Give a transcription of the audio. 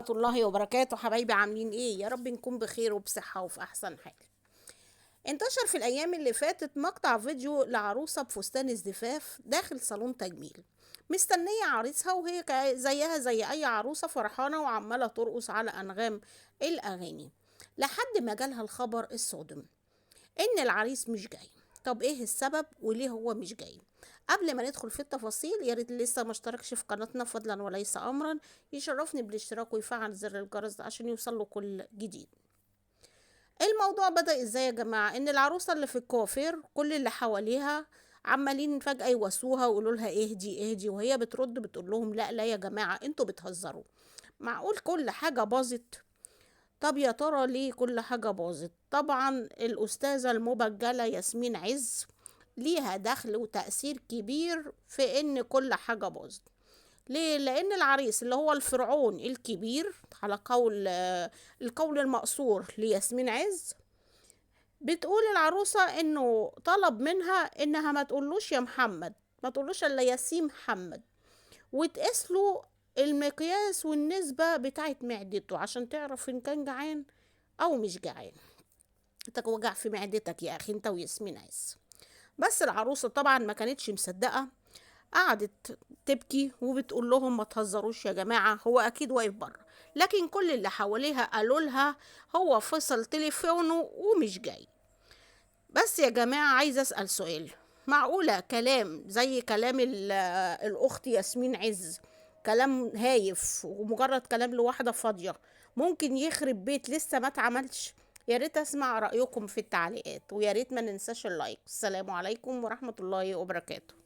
الله وبركاته. حبايبي عاملين ايه؟ يا رب نكون بخير وبصحة وفي احسن حال. انتشر في الايام اللي فاتت مقطع فيديو لعروسة بفستان الزفاف داخل صالون تجميل، مستنية عريسها وهي زيها زي اي عروسة فرحانة وعمالة ترقص على انغام الاغاني، لحد ما جالها الخبر الصادم ان العريس مش جاي. طب ايه السبب وليه هو مش جاي؟ قبل ما ندخل في التفاصيل، يا ريت اللي لسه ما اشتركش في قناتنا فضلا وليس امرا يشرفني بالاشتراك ويفعل زر الجرس ده عشان يوصل له كل جديد. الموضوع بدأ ازاي يا جماعة؟ ان العروسة اللي في الكوافير كل اللي حواليها عمالين فجأة يواسوها ويقولوا لها اهدي اهدي، وهي بترد بتقول لهم لا لا يا جماعة انتوا بتهزروا، معقول كل حاجة باظت؟ طب يا ترى ليه كل حاجة باظت؟ طبعا الأستاذة المبجلة ياسمين عز ليها دخل وتأثير كبير في إن كل حاجة باظت. ليه؟ لأن العريس اللي هو الفرعون الكبير على قول القول المقصور لياسمين عز، بتقول العروسة إنه طلب منها إنها ما تقولوش يا محمد، ما تقولوش إلا ياسين محمد، وتقيس له المقياس والنسبة بتاعت معدته عشان تعرف إن كان جعان أو مش جعان. انت وجع في معدتك يا أخي انت وياسمين عز. بس العروسة طبعا ما كانتش مصدقة، قعدت تبكي وبتقول لهم ما تهزروش يا جماعة، هو أكيد واقف بره. لكن كل اللي حواليها قالوا لها هو فصل تليفونه ومش جاي. بس يا جماعة عايزة أسأل سؤال، معقولة كلام زي كلام الأخت ياسمين عز، كلام هايف ومجرد كلام لواحدة فاضية، ممكن يخرب بيت لسه ما اتعملش؟ يا ريت اسمع رأيكم في التعليقات، ويا ريت ما ننساش اللايك. السلام عليكم ورحمة الله وبركاته.